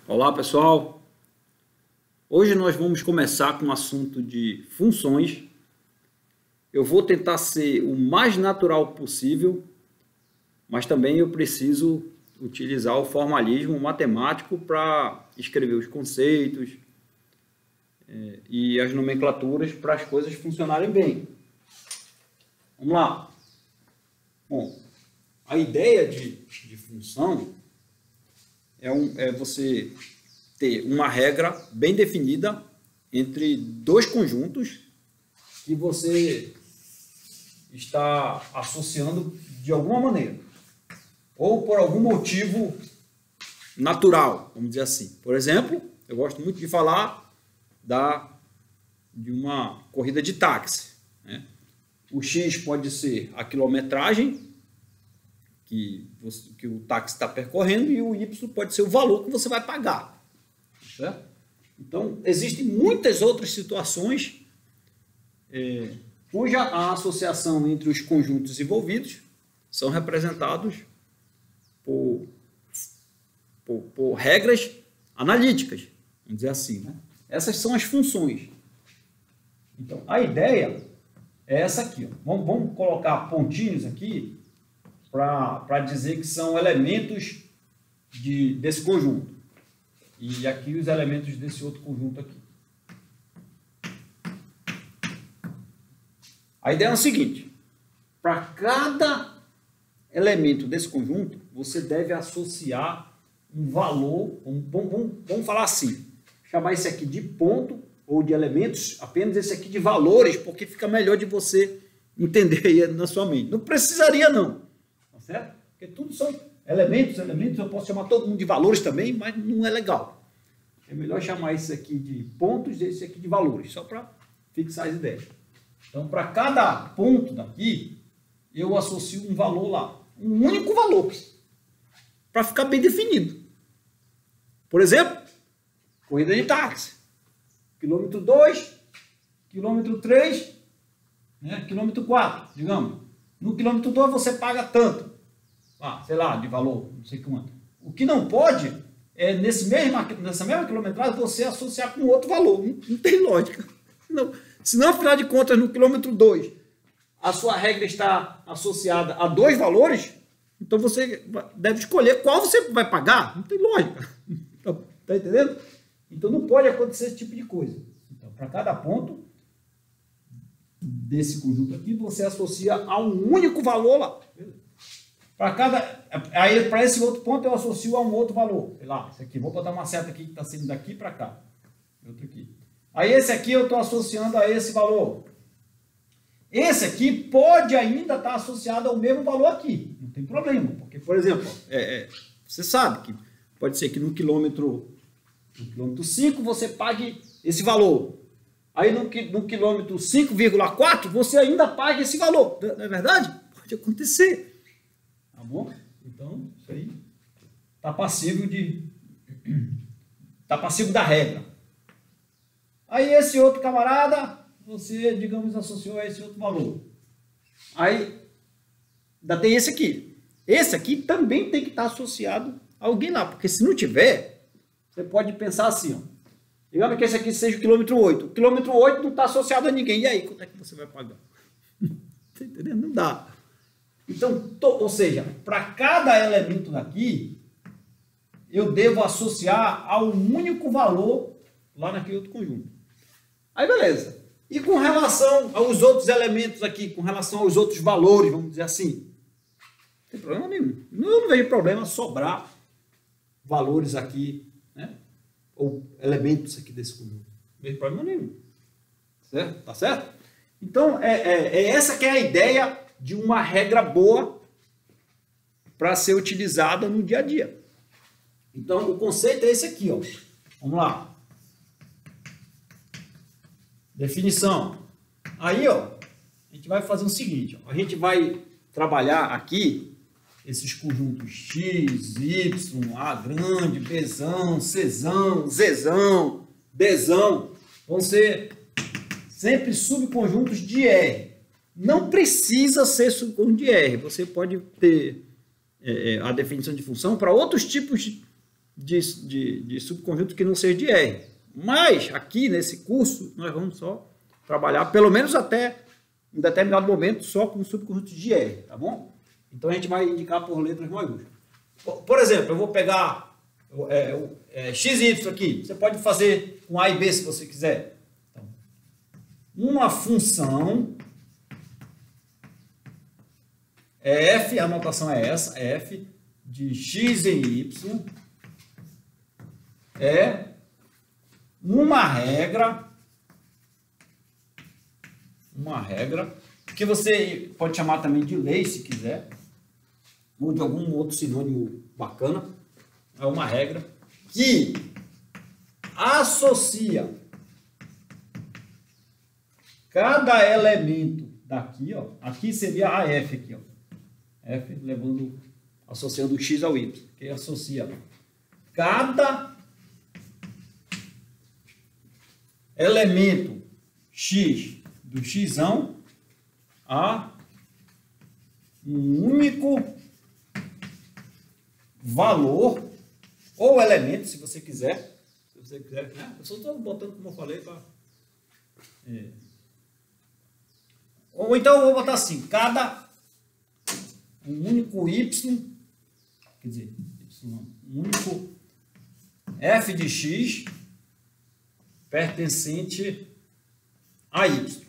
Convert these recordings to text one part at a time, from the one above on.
Olá pessoal, hoje nós vamos começar com o assunto de funções. Eu vou tentar ser o mais natural possível, mas também eu preciso utilizar o formalismo matemático para escrever os conceitos e as nomenclaturas para as coisas funcionarem bem. Vamos lá. Bom, a ideia de função é você ter uma regra bem definida entre dois conjuntos que você está associando de alguma maneira, ou por algum motivo natural, vamos dizer assim. Por exemplo, eu gosto muito de falar de uma corrida de táxi, né? O X pode ser a quilometragem que o táxi está percorrendo e o Y pode ser o valor que você vai pagar. Certo? Então, existem muitas outras situações cuja a associação entre os conjuntos envolvidos são representados por regras analíticas, vamos dizer assim, né? Essas são as funções. Então, a ideia é essa aqui. Ó. Vamos colocar pontinhos aqui para dizer que são elementos desse conjunto. E aqui os elementos desse outro conjunto aqui. A ideia é o seguinte: para cada elemento desse conjunto, você deve associar um valor, vamos falar assim, chamar esse aqui de ponto ou de elementos, apenas esse aqui de valores, porque fica melhor de você entender aí na sua mente. Não precisaria não. Certo? Porque tudo são elementos, eu posso chamar todo mundo de valores também, mas não é legal. É melhor chamar esse aqui de pontos e esse aqui de valores, só para fixar as ideias. Então, para cada ponto daqui, eu associo um valor lá, um único valor, para ficar bem definido. Por exemplo, corrida de táxi, quilômetro 2, quilômetro 3, né, quilômetro 4, digamos. No quilômetro 2 você paga tanto. Sei lá, de valor, não sei quanto. O que não pode é, nessa mesma quilometragem, você associar com outro valor. Não tem lógica. Senão, afinal de contas, no quilômetro 2, a sua regra está associada a dois valores, então você deve escolher qual você vai pagar. Não tem lógica. Está entendendo? Então, não pode acontecer esse tipo de coisa. Então, para cada ponto desse conjunto aqui, você associa a um único valor lá. Para esse outro ponto eu associo a um outro valor. Sei lá, esse aqui, vou botar uma seta aqui que está saindo daqui para cá. Outro aqui. Aí esse aqui eu estou associando a esse valor. Esse aqui pode ainda estar associado ao mesmo valor aqui. Não tem problema. Porque, por exemplo, você sabe que pode ser que no quilômetro 5 você pague esse valor. Aí no quilômetro 5,4 você ainda paga esse valor. Não é verdade? Pode acontecer. Tá bom? Então, isso aí está passivo da regra. Aí esse outro camarada, você, digamos, associou a esse outro valor. Aí, ainda tem esse aqui. Esse aqui também tem que estar associado a alguém lá, porque se não tiver, você pode pensar assim, ó. Digamos que esse aqui seja o quilômetro 8. O quilômetro 8 não está associado a ninguém. E aí, quanto é que você vai pagar? Tá entendendo? Não dá. Então, ou seja, para cada elemento daqui, eu devo associar a um único valor lá naquele outro conjunto. Aí, beleza. E com relação aos outros elementos aqui, com relação aos outros valores, vamos dizer assim, não tem problema nenhum. Não vejo problema sobrar valores aqui, né? Ou elementos aqui desse conjunto. Não vejo problema nenhum. Certo? Tá certo? Então, essa que é a ideia de uma regra boa para ser utilizada no dia a dia. Então, o conceito é esse aqui, ó. Vamos lá. Definição. Aí, ó, a gente vai fazer o seguinte, ó. A gente vai trabalhar aqui esses conjuntos X, Y, A grande, Bzão, Czão, Zzão, Dzão, vão ser sempre subconjuntos de R. Não precisa ser subconjunto de R. Você pode ter a definição de função para outros tipos de subconjunto que não seja de R. Mas aqui nesse curso nós vamos só trabalhar pelo menos até um determinado momento só com subconjuntos de R, tá bom? Então a gente vai indicar por letras maiúsculas. Por exemplo, eu vou pegar x e y aqui. Você pode fazer com A e B se você quiser. Então, uma função f, a notação é essa, f de x e y é uma regra que você pode chamar também de lei se quiser, ou de algum outro sinônimo bacana. É uma regra que associa cada elemento daqui, ó, aqui seria a f aqui, ó, f associando o x ao y, que associa cada elemento x do x a um único valor ou elemento, se você quiser. Se você quiser, né? Eu só estou botando como eu falei para. Ou então eu vou botar assim: cada um único y, quer dizer, um único f de x pertencente a y.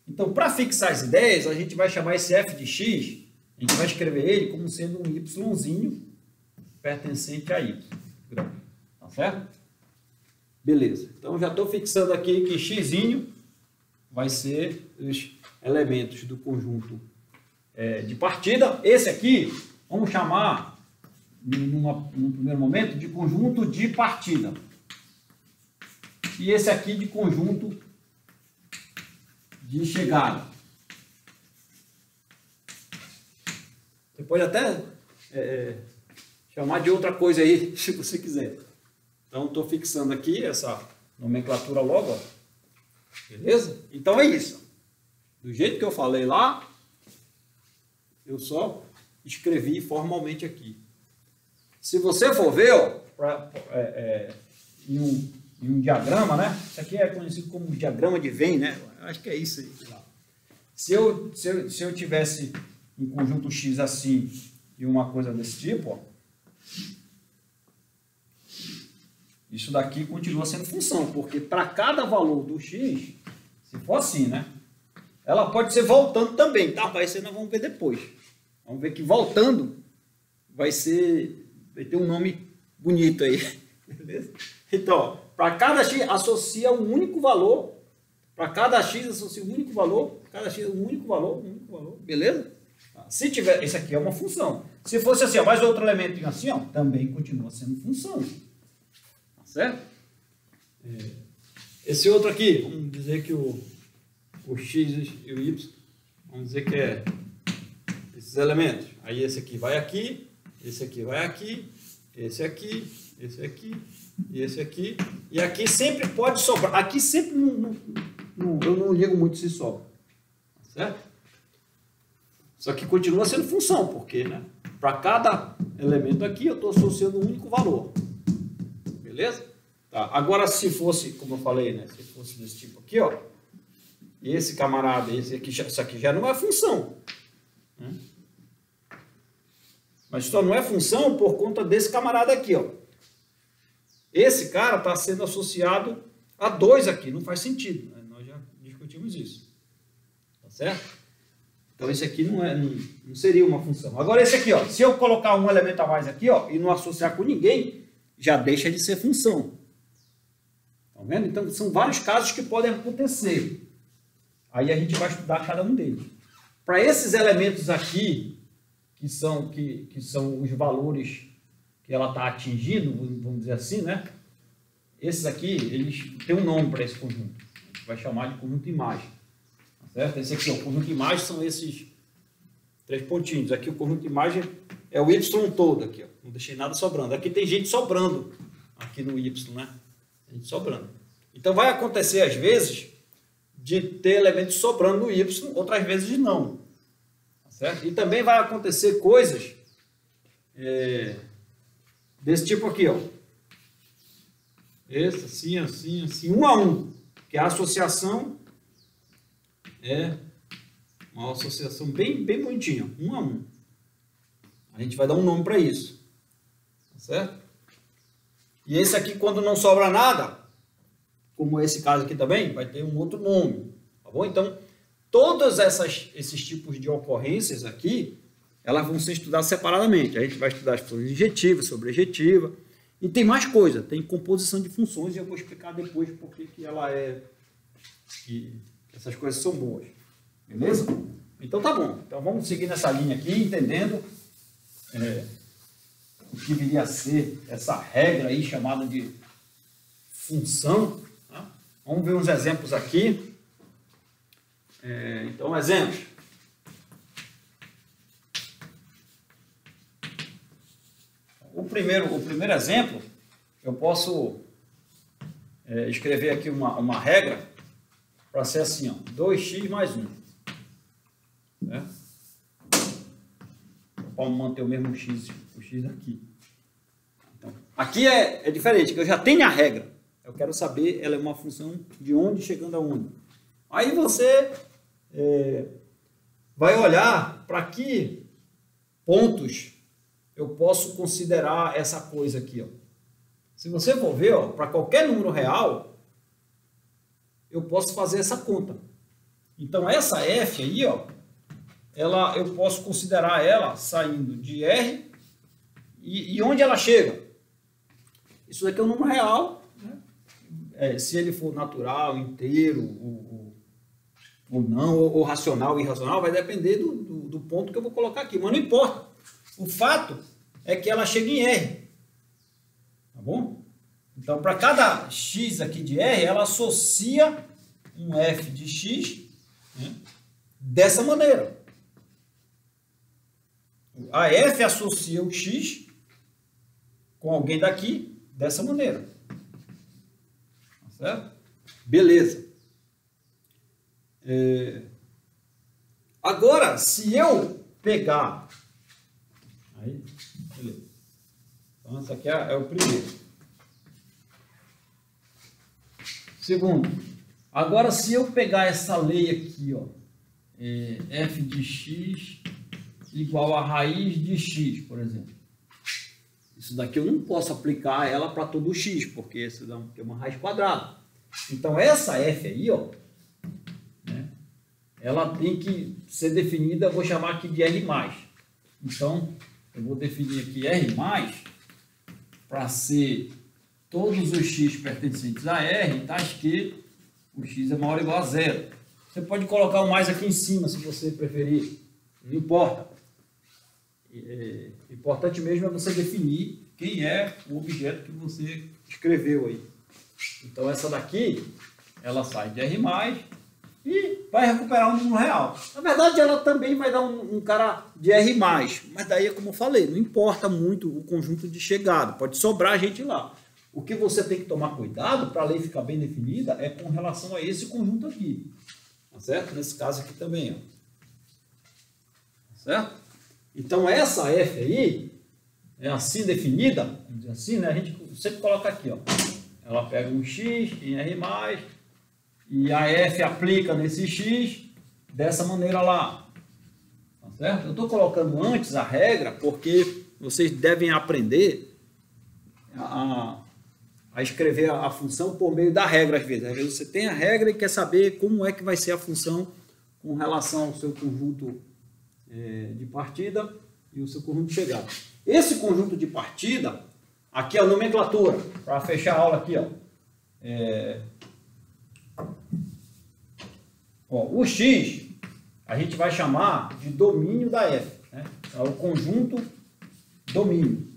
Então, para fixar as ideias, a gente vai chamar esse f de x, a gente vai escrever ele como sendo um yzinho pertencente a y. Tá certo? Beleza. Então, já estou fixando aqui que x vai ser os elementos do conjunto de partida. Esse aqui, vamos chamar, num primeiro momento, de conjunto de partida. E esse aqui de conjunto de chegada. Você pode até chamar de outra coisa aí, se você quiser. Então, estou fixando aqui essa nomenclatura logo, ó. Beleza? Então, é isso. Do jeito que eu falei lá, eu só escrevi formalmente aqui. Se você for ver, ó, em um diagrama, né? Isso aqui é conhecido como diagrama de Venn, né? Acho que é isso aí. Se eu tivesse um conjunto X assim e uma coisa desse tipo, ó, isso daqui continua sendo função, porque para cada valor do X, se for assim, né? Ela pode ser voltando também, tá? Mas isso nós vamos ver depois. Vamos ver que voltando vai ter um nome bonito aí. Beleza? Então, para cada x associa um único valor. Para cada x associa um único valor. Cada x um único valor. Beleza? Se tiver, isso aqui é uma função. Se fosse assim, ó, mais outro elemento assim, ó, também continua sendo função. Tá certo? Esse outro aqui, vamos dizer que o x e o y, vamos dizer que é esses elementos. Aí esse aqui vai aqui, esse aqui vai aqui, esse aqui, esse aqui. E esse aqui. E aqui sempre pode sobrar. Aqui sempre eu não ligo muito se sobra. Certo? Só que continua sendo função, porque, né? Para cada elemento aqui eu estou associando um único valor. Beleza? Tá. Agora, se fosse, como eu falei, né? Se fosse desse tipo aqui, ó. Esse camarada, esse aqui, isso aqui já não é função. Né? Mas só não é função por conta desse camarada aqui, ó. Esse cara está sendo associado a 2 aqui, não faz sentido. Né? Nós já discutimos isso. Tá certo? Então esse aqui não seria uma função. Agora esse aqui, ó, se eu colocar um elemento a mais aqui, ó, e não associar com ninguém, já deixa de ser função. Estão vendo? Então são vários casos que podem acontecer. Aí a gente vai estudar cada um deles. Para esses elementos aqui, que são os valores que ela está atingindo, vamos dizer assim, né? Esses aqui, eles têm um nome para esse conjunto. A gente vai chamar de conjunto imagem. Tá certo? Esse aqui, ó, o conjunto imagem são esses 3 pontinhos. Aqui o conjunto imagem é o y todo aqui, ó. Não deixei nada sobrando. Aqui tem gente sobrando aqui no y, né? Tem gente sobrando. Então vai acontecer às vezes de ter elementos sobrando no y, outras vezes não. Tá certo? E também vai acontecer coisas desse tipo aqui, ó. Esse, assim, assim, assim, um a um. Porque a associação é uma associação bem bonitinha, um a um. A gente vai dar um nome para isso. Tá certo? E esse aqui, quando não sobra nada, como esse caso aqui também, vai ter um outro nome. Tá bom? Então, todos esses tipos de ocorrências aqui, elas vão ser estudadas separadamente. A gente vai estudar as funções injetiva, sobrejetiva. E tem mais coisa, tem composição de funções, e eu vou explicar depois porque que ela é... que essas coisas são boas. Beleza? Então tá bom. Então vamos seguir nessa linha aqui, entendendo o que viria a ser essa regra aí chamada de função. Tá? Vamos ver uns exemplos aqui. Então, exemplos. O primeiro exemplo, eu posso escrever aqui uma regra para ser assim, ó, 2x mais 1. Né? Para manter o mesmo x, o x daqui. Então, aqui é diferente, que eu já tenho a regra. Eu quero saber, ela é uma função de onde chegando a onde. Aí você vai olhar para que pontos eu posso considerar essa coisa aqui. Ó. Se você for ver, para qualquer número real, eu posso fazer essa conta. Então, essa f aí, ó, eu posso considerar ela saindo de R e onde ela chega. Isso daqui é um número real. Né? Se ele for natural, inteiro, ou não, ou racional, irracional, vai depender do ponto que eu vou colocar aqui. Mas não importa. O fato é que ela chega em R. Tá bom? Então, para cada x aqui de R, ela associa um f de x, né, dessa maneira. A f associa o x com alguém daqui dessa maneira. Tá certo? Beleza. Agora, se eu pegar... Aí, beleza. Então, esse aqui é o primeiro. Segundo, agora se eu pegar essa lei aqui, ó, f de x igual a raiz de x, por exemplo. Isso daqui eu não posso aplicar ela para todo o x, porque isso é uma raiz quadrada. Então, essa f aí, ó, né, ela tem que ser definida, eu vou chamar aqui de R+. Então, eu vou definir aqui R+, para ser todos os x pertencentes a R, tais que o x é maior ou igual a zero. Você pode colocar o mais aqui em cima, se você preferir. Não importa. Importante mesmo é você definir quem é o objeto que você escreveu aí. Então, essa daqui, ela sai de R+, e vai recuperar um número real. Na verdade, ela também vai dar um cara de R+, mas daí, como eu falei, não importa muito o conjunto de chegada, pode sobrar a gente lá. O que você tem que tomar cuidado para a lei ficar bem definida é com relação a esse conjunto aqui. Tá certo? Nesse caso aqui também. Ó. Tá certo? Então, essa F aí é assim definida, vamos dizer assim, né? A gente sempre coloca aqui, ó. Ela pega um X em R+, e a F aplica nesse X dessa maneira lá. Tá certo? Eu estou colocando antes a regra porque vocês devem aprender a escrever a função por meio da regra, às vezes. Às vezes você tem a regra e quer saber como é que vai ser a função com relação ao seu conjunto de partida e o seu conjunto de chegada. Esse conjunto de partida, aqui é a nomenclatura, para fechar a aula aqui, ó. O X a gente vai chamar de domínio da F, né? É o conjunto domínio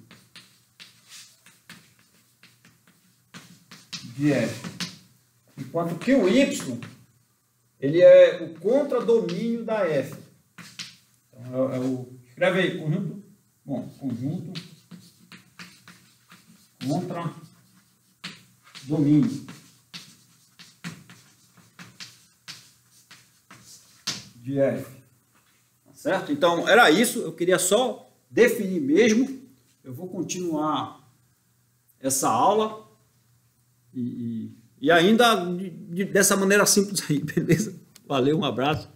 de F. Enquanto que o Y, ele é o contradomínio da F. Então, escreve aí, conjunto, conjunto contra domínio de F. Tá certo? Então, era isso. Eu queria só definir mesmo. Eu vou continuar essa aula e ainda dessa maneira simples aí, beleza? Valeu, um abraço.